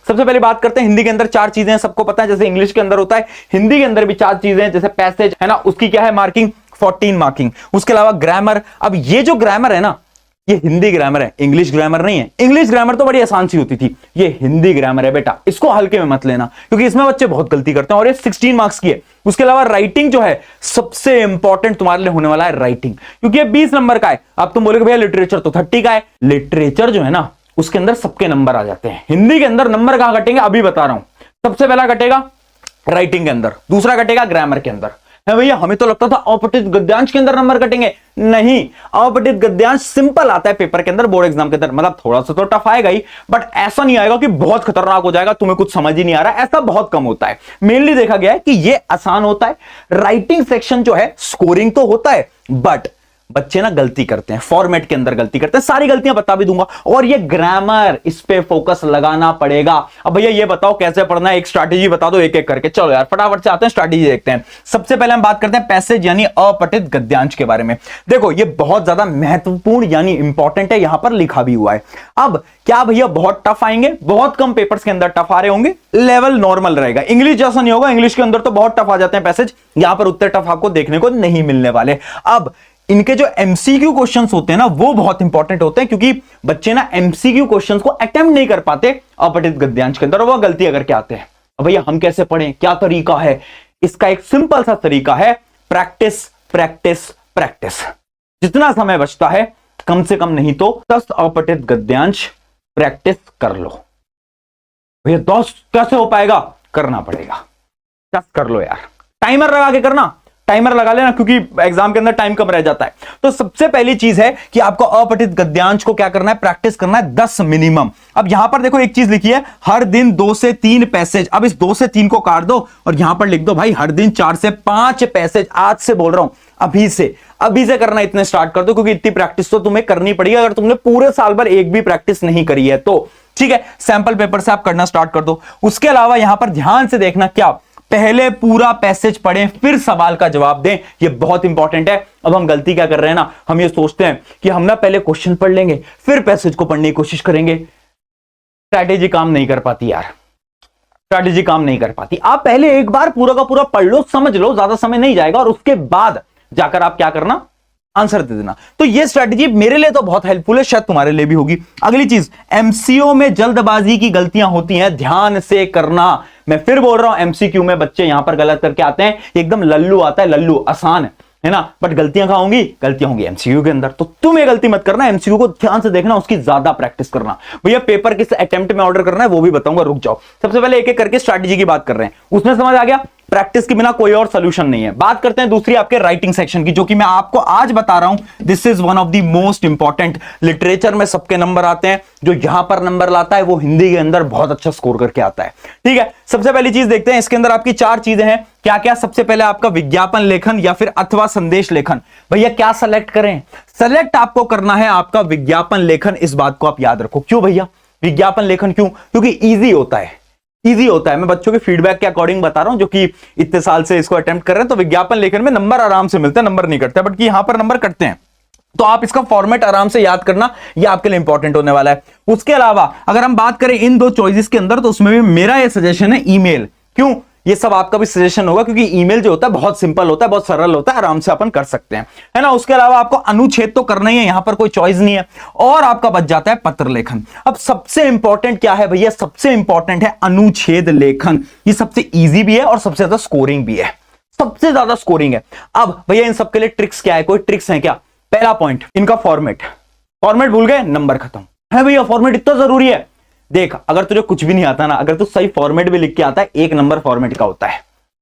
सबसे पहले बात करते हैं हिंदी के अंदर चार चीजें हैं, सबको पता है, जैसे इंग्लिश के अंदर होता है, हिंदी के अंदर भी चार चीजें हैं, जैसे पैसेज है ना, उसकी क्या है मार्किंग 14 मार्किंग, उसके अलावा ग्रामर। अब ये जो ग्रामर है ना, ये हिंदी ग्रामर है, इंग्लिश ग्रामर नहीं है। इंग्लिश ग्रामर तो बड़ी आसान सी होती थी, ये हिंदी ग्रामर है बेटा, इसको हल्के में मत लेना क्योंकि इसमें बच्चे बहुत गलती करते हैं और ये 16 मार्क्स की है। उसके अलावा राइटिंग जो है सबसे इंपॉर्टेंट तुम्हारे लिए होने वाला है राइटिंग, क्योंकि ये 20 नंबर का है। अब तुम बोलोगे भैया लिटरेचर तो 30 का है, लिटरेचर जो है ना उसके अंदर सबके नंबर आ जाते हैं, हिंदी के अंदर नंबर कहां कटेंगे अभी बता रहा हूं। सबसे पहला कटेगा राइटिंग के अंदर, दूसरा कटेगा ग्रामर के अंदर। है भैया हमें तो लगता था अपठित गद्यांश के अंदर नंबर कटेंगे, नहीं, अपठित गद्यांश सिंपल आता है पेपर के अंदर, बोर्ड एग्जाम के अंदर, मतलब थोड़ा सा तो टफ आएगा ही, बट ऐसा नहीं आएगा कि बहुत खतरनाक हो जाएगा, तुम्हें कुछ समझ ही नहीं आ रहा है, ऐसा बहुत कम होता है। मेनली देखा गया है कि ये आसान होता है। राइटिंग सेक्शन जो है स्कोरिंग तो होता है, बट बच्चे ना गलती करते हैं, फॉर्मेट के अंदर गलती करते हैं, सारी गलतियां बता भी दूंगा। और ये ग्रामर, इस पे फोकस लगाना पड़ेगा। अब भैया ये बताओ कैसे पढ़ना है, एक स्ट्रैटेजी बता दो एक एक करके। चलो यार फटाफट से आते हैं, स्ट्रैटेजी देखते हैं। सबसे पहले हम बात करते हैं पैसेज यानी अपठित गद्यांश के बारे में। देखो ये बहुत ज्यादा महत्वपूर्ण यानी इंपॉर्टेंट है, यहां पर लिखा भी हुआ है। अब क्या भैया बहुत टफ आएंगे? बहुत कम पेपर्स के अंदर टफ आ रहे होंगे, लेवल नॉर्मल रहेगा। इंग्लिश जैसा नहीं होगा, इंग्लिश के अंदर तो बहुत टफ आ जाते हैं पैसेज, यहां पर उतने टफ आपको देखने को नहीं मिलने वाले। अब इनके जो एमसीक्यू क्वेश्चंस होते हैं ना वो बहुत इंपॉर्टेंट होते हैं, क्योंकि बच्चे ना एमसीक्यू क्वेश्चंस को अटेम्प्ट नहीं कर पाते अपठित गद्यांश के अंदर, वो गलती करके आते हैं। अब भैया हम कैसे पढ़ें, क्या तरीका है? इसका एक सिंपल सा तरीका है, प्रैक्टिस प्रैक्टिस प्रैक्टिस। जितना समय बचता है कम से कम नहीं तो 10 अपठित गद्यांश प्रैक्टिस कर लो। भैया 10 कैसे हो पाएगा? करना पड़ेगा, 10 कर लो यार, टाइमर लगा के करना, टाइमर लगा लेना क्योंकि एग्जाम के अंदर टाइम कम रह जाता है। तो सबसे पहली चीज है कि आपको अपठित गद्यांश को क्या करना है, प्रैक्टिस करना है 10 मिनिमम। अब यहां पर देखो एक चीज लिखी है, हर दिन 2 से 3 पैसेज। अब इस 2 से 3 को काट दो और यहां पर लिख दो भाई हर दिन 4 से 5 पैसेज। आज से बोल रहा हूं, अभी से करना इतने स्टार्ट कर दो, क्योंकि इतनी प्रैक्टिस तो तुम्हें करनी पड़ेगी अगर तुमने पूरे साल भर एक भी प्रैक्टिस नहीं करी है तो। ठीक है, सैंपल पेपर से आप करना स्टार्ट कर दो। उसके अलावा यहां पर ध्यान से देखना, क्या पहले पूरा पैसेज पढ़ें फिर सवाल का जवाब दें, ये बहुत इंपॉर्टेंट है। अब हम गलती क्या कर रहे हैं ना, हम ये सोचते हैं कि हम ना पहले क्वेश्चन पढ़ लेंगे फिर पैसेज को पढ़ने की कोशिश करेंगे। स्ट्रैटेजी काम नहीं कर पाती यार, स्ट्रैटेजी काम नहीं कर पाती। आप पहले एक बार पूरा का पूरा पढ़ लो, समझ लो, ज्यादा समय नहीं जाएगा, और उसके बाद जाकर आप क्या करना, आंसर दे देना। तो ये स्ट्रैटेजी मेरे लिए तो बहुत हेल्पफुल है, शायद तुम्हारे लिए भी होगी। अगली चीज, एमसीओ में जल्दबाजी की गलतियां होती हैं, ध्यान से करना। मैं फिर बोल रहा हूं, एमसीक्यू में बच्चे यहां पर गलत करके आते हैं, एकदम लल्लू आता है, लल्लू आसान है ना, बट गलतियां कहां होंगी? गलतियां होंगी एमसीक्यू के अंदर। तो तुम ये गलती मत करना, एमसीक्यू को ध्यान से देखना, उसकी ज्यादा प्रैक्टिस करना। भैया पेपर किस अटेम्प्ट में ऑर्डर करना है वो भी बताऊंगा, रुक जाओ। सबसे पहले एक एक करके स्ट्रैटेजी की बात कर रहे हैं, उसमें समझ आ गया प्रैक्टिस के बिना कोई और सोल्यूशन नहीं है। बात करते हैं दूसरी आपके राइटिंग सेक्शन की, जो कि मैं आपको आज बता रहा हूं, this is one of the most important. Literature में सबके नंबर आते हैं, जो यहां पर नंबर लाता है वो हिंदी के अंदर बहुत अच्छा स्कोर करके आता है। ठीक है, सबसे पहली चीज देखते हैं, इसके अंदर आपकी 4 चीजें हैं, क्या क्या? सबसे पहले आपका विज्ञापन लेखन या फिर अथवा संदेश लेखन। भैया क्या सेलेक्ट करें? सेलेक्ट आपको करना है आपका विज्ञापन लेखन, इस बात को आप याद रखो। क्यों भैया विज्ञापन लेखन? क्यों? क्योंकि इजी होता है, इजी होता है। मैं बच्चों के फीडबैक के अकॉर्डिंग बता रहा हूं, जो कि इतने साल से इसको अटेम्प्ट कर रहे हैं। तो विज्ञापन लेखन में नंबर आराम से मिलते हैं, नंबर नहीं कटते, बट यहां पर नंबर कटते हैं। तो आप इसका फॉर्मेट आराम से याद करना, ये आपके लिए इंपॉर्टेंट होने वाला है। उसके अलावा अगर हम बात करें इन 2 चॉइसेस के अंदर, तो उसमें भी मेरा ये सजेशन है ईमेल। क्यों? ये सब आपका भी सजेशन होगा, क्योंकि ईमेल जो होता है बहुत सिंपल होता है, बहुत सरल होता है, आराम से अपन कर सकते हैं, है ना। उसके अलावा आपको अनुच्छेद तो करना ही है, यहां पर कोई चॉइस नहीं है। और आपका बच जाता है पत्र लेखन। अब सबसे इंपॉर्टेंट क्या है भैया? सबसे इंपॉर्टेंट है अनुच्छेद लेखन। ये सबसे इजी भी है और सबसे ज्यादा स्कोरिंग भी है, सबसे ज्यादा स्कोरिंग है। अब भैया इन सबके लिए ट्रिक्स क्या है? कोई ट्रिक्स है क्या? पहला पॉइंट, इनका फॉर्मेट। फॉर्मेट भूल गए, नंबर खत्म है भैया। फॉर्मेट इतना जरूरी है। देख, अगर तुझे कुछ भी नहीं आता ना, अगर तू सही फॉर्मेट भी लिख के आता है, 1 नंबर फॉर्मेट का होता है।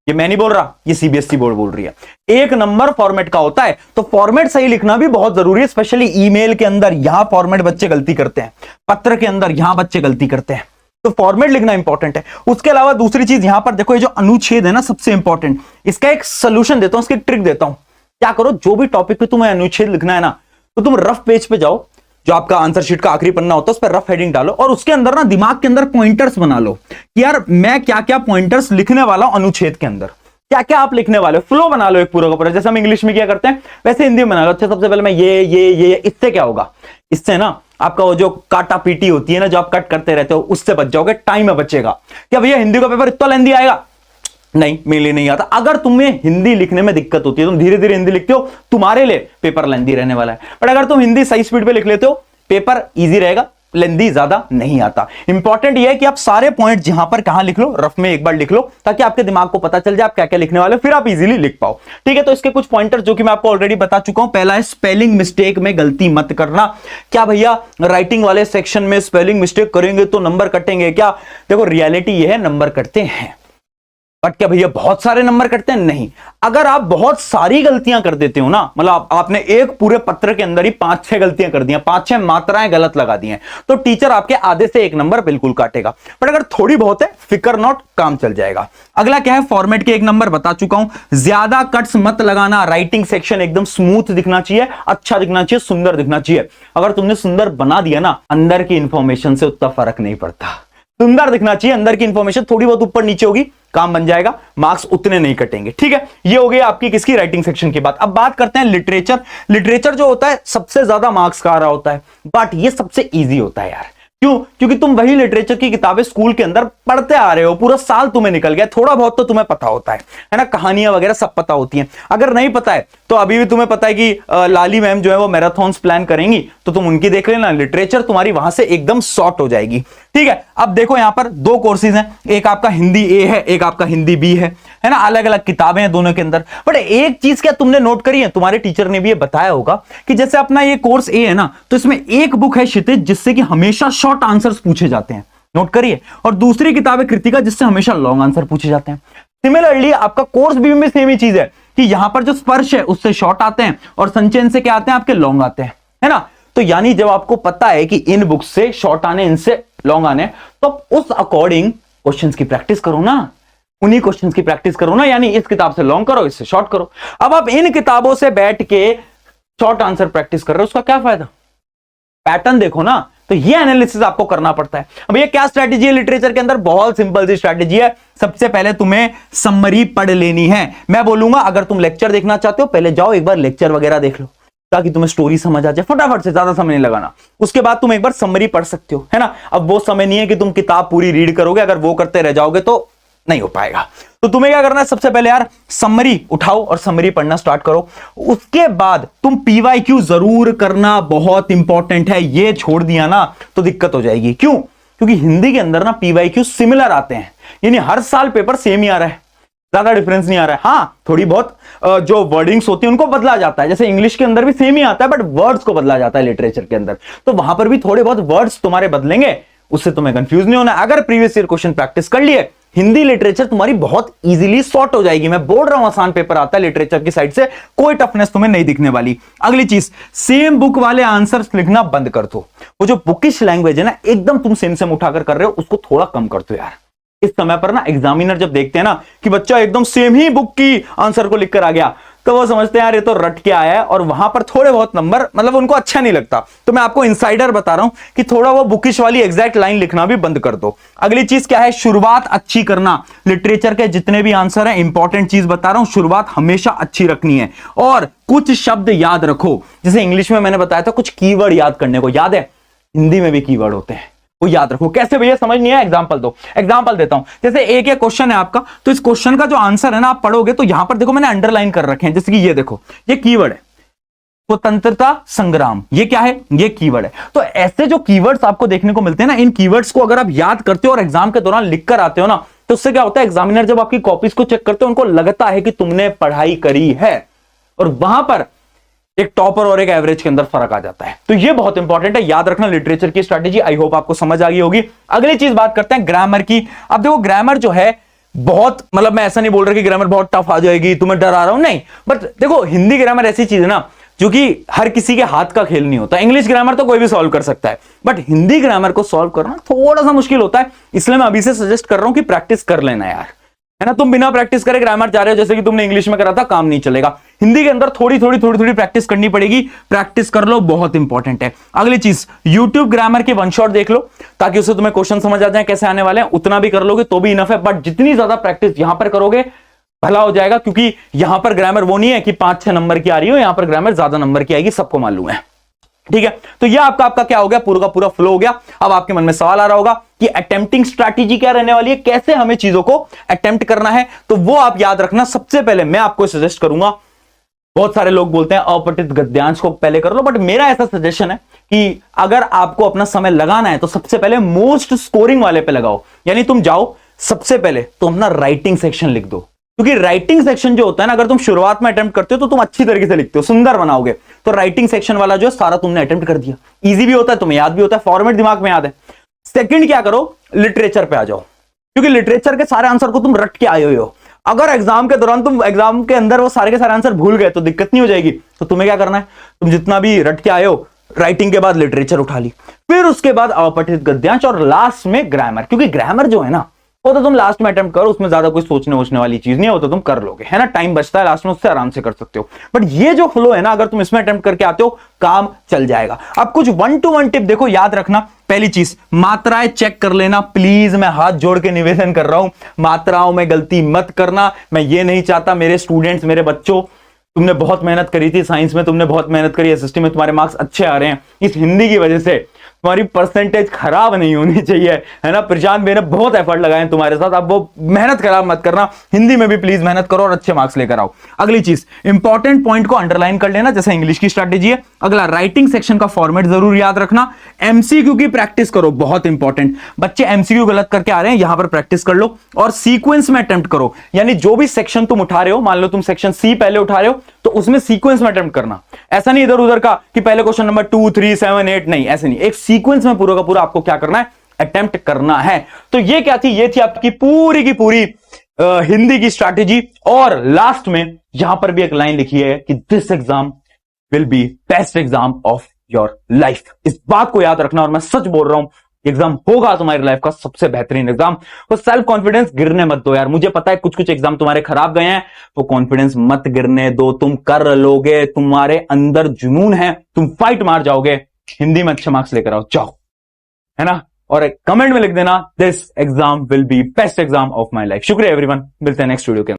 ये मैं नहीं बोल रहा, ये सीबीएसई बोर्ड बोल रही है, 1 नंबर फॉर्मेट का होता है। तो फॉर्मेट सही लिखना भी बहुत जरूरी है, स्पेशली ईमेल के अंदर। यहां फॉर्मेट बच्चे गलती करते हैं, पत्र के अंदर यहां बच्चे गलती करते हैं, तो फॉर्मेट लिखना इंपॉर्टेंट है। उसके अलावा दूसरी चीज, यहां पर देखो ये जो अनुच्छेद है ना, सबसे इंपॉर्टेंट, इसका एक सोल्यूशन देता हूं, इसकी ट्रिक देता हूं। क्या करो, जो भी टॉपिक पे तुम्हें अनुच्छेद लिखना है ना, तो तुम रफ पेज पे जाओ, जो आपका आंसर शीट का आखिरी पन्ना होता है, उस पर रफ हेडिंग डालो, और उसके अंदर ना दिमाग के अंदर पॉइंटर्स बना लो कि यार मैं क्या क्या पॉइंटर्स लिखने वाला हूं अनुच्छेद के अंदर, क्या क्या आप लिखने वाले हो। फ्लो बना लो एक पूरा का पूरा, जैसे हम इंग्लिश में क्या करते हैं वैसे हिंदी में बना लो। अच्छा, सबसे पहले मैं ये इससे क्या होगा? इससे ना आपका वो जो काटा पीटी होती है ना, जो आप कट करते रहते हो, उससे बच जाओगे, टाइम में बचेगा। क्या भैया हिंदी का पेपर इतना लेंदी आएगा? नहीं, मेरे लिए नहीं आता। अगर तुम्हें हिंदी लिखने में दिक्कत होती है, तुम धीरे धीरे हिंदी लिखते हो, तुम्हारे लिए पेपर लेंदी रहने वाला है। बट अगर तुम हिंदी सही स्पीड पे लिख लेते हो, पेपर इजी रहेगा, लेंदी ज्यादा नहीं आता। इंपॉर्टेंट यह है कि आप सारे पॉइंट जहां पर कहां लिख लो, रफ में एक बार लिख लो, ताकि आपके दिमाग को पता चल जाए आप क्या क्या लिखने वाले, फिर आप इजीली लिख पाओ। ठीक है, तो इसके कुछ पॉइंटर जो कि मैं आपको ऑलरेडी बता चुका हूं। पहला है स्पेलिंग मिस्टेक में गलती मत करना। क्या भैया राइटिंग वाले सेक्शन में स्पेलिंग मिस्टेक करेंगे तो नंबर कटेंगे क्या? देखो रियलिटी यह है, नंबर कटते हैं, बट क्या भैया बहुत सारे नंबर कटते हैं? नहीं। अगर आप बहुत सारी गलतियां कर देते हो ना, मतलब आपने एक पूरे पत्र के अंदर ही 5-6 गलतियां कर दी, 5-6 मात्राएं गलत लगा दी हैं, तो टीचर आपके आधे से एक नंबर बिल्कुल काटेगा। बट अगर थोड़ी बहुत है, फिकर नॉट, काम चल जाएगा। अगला क्या है, फॉर्मेट के 1 नंबर बता चुका हूं। ज्यादा कट्स मत लगाना। राइटिंग सेक्शन एकदम स्मूथ दिखना चाहिए, अच्छा दिखना चाहिए, सुंदर दिखना चाहिए। अगर तुमने सुंदर बना दिया ना, अंदर की इंफॉर्मेशन से उतना फर्क नहीं पड़ता। सुंदर दिखना चाहिए, अंदर की इंफॉर्मेशन थोड़ी बहुत ऊपर नीचे होगी, काम बन जाएगा, मार्क्स उतने नहीं कटेंगे। ठीक है, ये हो गई आपकी किसकी, राइटिंग सेक्शन की बात। अब बात करते हैं लिटरेचर। लिटरेचर जो होता है सबसे ज्यादा मार्क्स का आ रहा होता है, बट ये सबसे इजी होता है यार। क्यों? क्योंकि तुम वही लिटरेचर की किताबें स्कूल के अंदर पढ़ते आ रहे हो, पूरा साल तुम्हें निकल गया, थोड़ा बहुत तो तुम्हें पता होता है ना, कहानियां वगैरह सब पता होती हैं। अगर नहीं पता है तो अभी भी तुम्हें पता है कि लाली मैम जो है वो मैराथन्स प्लान करेंगी, तो तुम उनकी देख लेना, लिटरेचर तुम्हारी वहां से एकदम शॉर्ट हो जाएगी। ठीक है, अब देखो यहां पर 2 कोर्सेज हैं, एक आपका हिंदी ए है, एक आपका हिंदी बी है ना, अलग अलग किताबें हैं दोनों के अंदर। बट एक चीज क्या तुमने नोट करी है, तुम्हारे टीचर ने भी ये बताया होगा कि जैसे अपना ये कोर्स ए है ना, तो इसमें एक बुक है क्षितिज, जिससे कि हमेशा शॉर्ट आंसर्स पूछे जाते हैं, नोट करिए, और दूसरी किताब है कृतिका, जिससे हमेशा लॉन्ग आंसर पूछे जाते हैं। सिमिलरली आपका कोर्स बी में सेम ही चीज है कि यहां पर जो स्पर्श है उससे शॉर्ट आते हैं और संचयन से क्या आते हैं, आपके लॉन्ग आते हैं, है ना। तो यानी जब आपको पता है कि इन बुक्स से शॉर्ट आने, इनसे लॉन्ग आने, तो उस अकॉर्डिंग क्वेश्चंस की प्रैक्टिस करो ना, उन्हीं क्वेश्चंस की प्रैक्टिस करो ना, यानी इस किताब से लॉन्ग करो, इससे शॉर्ट करो। अब आप इन किताबों से बैठ के शॉर्ट आंसर प्रैक्टिस कर रहे हो, उसका क्या फायदा? पैटर्न देखो ना, तो ये एनालिसिस आपको करना पड़ता है। अब ये क्या स्ट्रैटेजी है लिटरेचर के अंदर? बहुत सिंपल सी स्ट्रैटेजी है। सबसे पहले तुम्हें समरी पढ़ लेनी है। मैं बोलूंगा अगर तुम लेक्चर देखना चाहते हो, पहले जाओ एक बार लेक्चर वगैरह देख लो, ताकि तुम्हें स्टोरी समझ आ जाए फटाफट से, ज्यादा समय नहीं लगाना। उसके बाद तुम एक बार समरी पढ़ सकते हो, है ना। अब वो समय नहीं है कि तुम किताब पूरी रीड करोगे, अगर वो करते रह जाओगे तो नहीं हो पाएगा। तो तुम्हें क्या करना है, सबसे पहले यार समरी उठाओ और समरी पढ़ना स्टार्ट करो। उसके बाद तुम पीवाईक्यू जरूर करना, बहुत इंपॉर्टेंट है। ये छोड़ दिया ना तो दिक्कत हो जाएगी। क्यों? क्योंकि हिंदी के अंदर ना पीवाईक्यू सिमिलर आते हैं, यानी हर साल पेपर सेम ही आ रहा है, ज्यादा डिफरेंस नहीं आ रहा है। हाँ, थोड़ी बहुत जो वर्डिंग्स होती है उनको बदला जाता है, जैसे इंग्लिश के अंदर भी सेम ही आता है, बट वर्ड्स को बदला जाता है लिटरेचर के अंदर, तो वहां पर भी थोड़े बहुत वर्ड्स तुम्हारे बदलेंगे, उससे तुम्हें कंफ्यूज नहीं होना। अगर प्रीवियस ईयर क्वेश्चन प्रैक्टिस कर लिए, हिंदी लिटरेचर तुम्हारी बहुत इजीली सॉर्ट हो जाएगी। मैं बोल रहा हूं आसान पेपर आता है लिटरेचर की साइड से, कोई टफनेस तुम्हें नहीं दिखने वाली। अगली चीज, सेम बुक वाले आंसर्स लिखना बंद कर दो। वो जो बुकिश लैंग्वेज है ना, एकदम तुम सेम उठाकर कर रहे हो, उसको थोड़ा कम कर दो यार। इस समय पर ना एग्जामिनर जब देखते हैं ना कि बच्चा एकदम सेम ही बुक की आंसर को लिखकर आ गया, तो वो समझते हैं यार ये तो रट के आया है, और वहां पर थोड़े बहुत नंबर मतलब उनको अच्छा नहीं लगता। तो मैं आपको इनसाइडर बता रहा हूं कि थोड़ा वो बुकिश वाली एग्जैक्ट लाइन लिखना भी बंद कर दो। अगली चीज क्या है, शुरुआत अच्छी करना। लिटरेचर के जितने भी आंसर है, इंपॉर्टेंट चीज बता रहा हूं, शुरुआत हमेशा अच्छी रखनी है। और कुछ शब्द याद रखो, जैसे इंग्लिश में मैंने बताया था कुछ कीवर्ड याद करने को, याद है हिंदी में भी कीवर्ड होते हैं, वो याद रखो। कैसे भैया, समझ नहीं है? एग्जांपल दो। एग्जांपल देता हूं, जैसे एक क्वेश्चन है आपका, तो इस क्वेश्चन का जो आंसर है ना आप पढ़ोगे तो यहां पर देखो मैंने अंडरलाइन कर रखे हैं, जैसे कि ये देखो, ये कीवर्ड है स्वतंत्रता संग्राम, ये क्या है? ये कीवर्ड है। तो ऐसे जो कीवर्ड्स आपको देखने को मिलते हैं ना, इन कीवर्ड्स को अगर आप याद करते हो और एग्जाम के दौरान लिख कर आते हो ना, तो उससे क्या होता है, एग्जामिनर जब आपकी कॉपीज को चेक करते हो, उनको लगता है कि तुमने पढ़ाई करी है, और वहां पर एक टॉपर और एक एवरेज के अंदर फर्क आ जाता है। तो ये बहुत इंपॉर्टेंट है, याद रखना लिटरेचर की स्ट्रैटेजी। आई होप आपको समझ आ गई होगी। अगली चीज बात करते हैं ग्रामर की। अब देखो ग्रामर जो है बहुत, मतलब मैं ऐसा नहीं बोल रहा कि ग्रामर बहुत टफ आ जाएगी, तुम्हें डरा रहा हूं, नहीं, बट देखो हिंदी ग्रामर ऐसी चीज है ना जो कि हर किसी के हाथ का खेल नहीं होता। इंग्लिश ग्रामर तो कोई भी सॉल्व कर सकता है, बट हिंदी ग्रामर को सॉल्व करना थोड़ा सा मुश्किल होता है। इसलिए मैं अभी से सजेस्ट कर रहा हूं कि प्रैक्टिस कर लेना यार, है ना। तुम बिना प्रैक्टिस करे ग्रामर जा रहे हो, जैसे कि तुमने इंग्लिश में करा था, काम नहीं चलेगा। हिंदी के अंदर थोड़ी थोड़ी प्रैक्टिस करनी पड़ेगी। प्रैक्टिस कर लो, बहुत इंपॉर्टेंट है। अगली चीज, यूट्यूब ग्रामर के वन शॉट देख लो, ताकि उससे तुम्हें क्वेश्चन समझ आ जाए कैसे आने वाले हैं। उतना भी कर लोगे तो भी इनफ है, बट जितनी ज्यादा प्रैक्टिस यहां पर करोगे भला हो जाएगा, क्योंकि यहां पर ग्रामर वो नहीं है कि 5-6 नंबर की आ रही हो, यहां पर ग्रामर ज्यादा नंबर की आएगी, सबको मालूम है। ठीक है, तो यह आपका क्या हो गया, पूरा का पूरा फ्लो हो गया। अब आपके मन में सवाल आ रहा होगा कि अटेम्प्टिंग स्ट्रैटेजी क्या रहने वाली है, कैसे हमें चीजों को अटेम्प्ट करना है। तो वो आप याद रखना, सबसे पहले मैं आपको सजेस्ट करूंगा, बहुत सारे लोग बोलते हैं अपठित गद्यांश को पहले कर लो, बट मेरा ऐसा सजेशन है कि अगर आपको अपना समय लगाना है तो सबसे पहले मोस्ट स्कोरिंग वाले पे लगाओ। यानी तुम जाओ सबसे पहले तुम अपना राइटिंग सेक्शन लिख दो, क्योंकि राइटिंग सेक्शन जो होता है ना, अगर तुम शुरुआत में अटेम्प्ट करते हो तो तुम अच्छी तरीके से लिखते हो, सुंदर बनाओगे। तो राइटिंग सेक्शन वाला जो है सारा तुमने अटेम्प्ट कर दिया, इजी भी होता है, तुम्हें याद भी होता है, फॉर्मेट दिमाग में याद है। सेकंड क्या करो, लिटरेचर पे आ जाओ, क्योंकि लिटरेचर के सारे आंसर को तुम रट के आए हो। अगर एग्जाम के दौरान तुम एग्जाम के अंदर वो सारे के सारे आंसर भूल गए तो दिक्कत नहीं हो जाएगी। तो तुम्हें क्या करना है, तुम जितना भी रट के आए हो, राइटिंग के बाद लिटरेचर उठा ली, फिर उसके बाद अपठित गद्यांश और लास्ट में ग्रामर। क्योंकि ग्रामर जो है ना, वो तो तुम लास्ट में अटेम्प्ट करो, उसमें ज्यादा कोई सोचने वोचने वाली चीज नहीं है, वो तो तुम कर लोगे, है ना, टाइम बचता है लास्ट में, उससे आराम से कर सकते हो। बट ये जो फ्लो है ना, अगर तुम इसमें अटेम्प्ट करके आते हो, काम चल जाएगा। अब कुछ 1 to 1 टिप देखो, याद रखना। पहली चीज, मात्राएं चेक कर लेना प्लीज, मैं हाथ जोड़ के निवेदन कर रहा हूं, मात्राओं में गलती मत करना। मैं ये नहीं चाहता मेरे स्टूडेंट्स, मेरे बच्चों, तुमने बहुत मेहनत करी थी साइंस में, तुमने बहुत मेहनत करी, एसएसटी में तुम्हारे मार्क्स अच्छे आ रहे हैं, इस हिंदी की वजह से तुम्हारी परसेंटेज खराब नहीं होनी चाहिए, है ना। प्रशांत भाई ने बहुत एफर्ट लगाए हैं तुम्हारे साथ, अब वो मेहनत खराब मत करना, हिंदी में भी प्लीज मेहनत करो और अच्छे मार्क्स लेकर आओ। अगली चीज, इंपॉर्टेंट पॉइंट को अंडरलाइन कर लेना, जैसे इंग्लिश की स्ट्रैटेजी है। अगला, राइटिंग सेक्शन का फॉर्मेट जरूर याद रखना। एमसीक्यू की प्रैक्टिस करो, बहुत इंपॉर्टेंट। बच्चे एमसीक्यू गलत करके आ रहे हैं, यहां पर प्रैक्टिस कर लो और सीक्वेंस में अटेम्प्ट करो। यानी जो भी सेक्शन तुम उठा रहे हो, मान लो तुम सेक्शन सी पहले उठा रहे हो, तो उसमें सीक्वेंस में अटेम्प्ट करना। ऐसा नहीं इधर उधर का कि पहले क्वेश्चन नंबर 2, 3, 7, 8, नहीं, ऐसे नहीं। एक सीक्वेंस में पूरा का पूरा आपको क्या करना है, अटेम्प्ट करना है। तो ये क्या थी, ये थी आपकी पूरी की पूरी हिंदी की स्ट्रैटेजी। और लास्ट में यहां पर भी एक लाइन लिखी है कि this exam will be best exam of your life. इस बात को याद रखना, और मैं सच बोल रहा हूं, एग्जाम होगा तुम्हारी लाइफ का सबसे बेहतरीन एग्जाम। तो सेल्फ कॉन्फिडेंस गिरने मत दो यार, मुझे पता है कुछ एग्जाम तुम्हारे खराब गए हैं, तो कॉन्फिडेंस मत गिरने दो, तुम कर लोगे, तुम्हारे अंदर जुनून है, तुम फाइट मार जाओगे। हिंदी में अच्छे मार्क्स लेकर आओ, जाओ, है ना। और कमेंट में लिख देना, this exam will be best exam of my life. शुक्रिया एवरीवन, मिलते हैं नेक्स्ट वीडियो के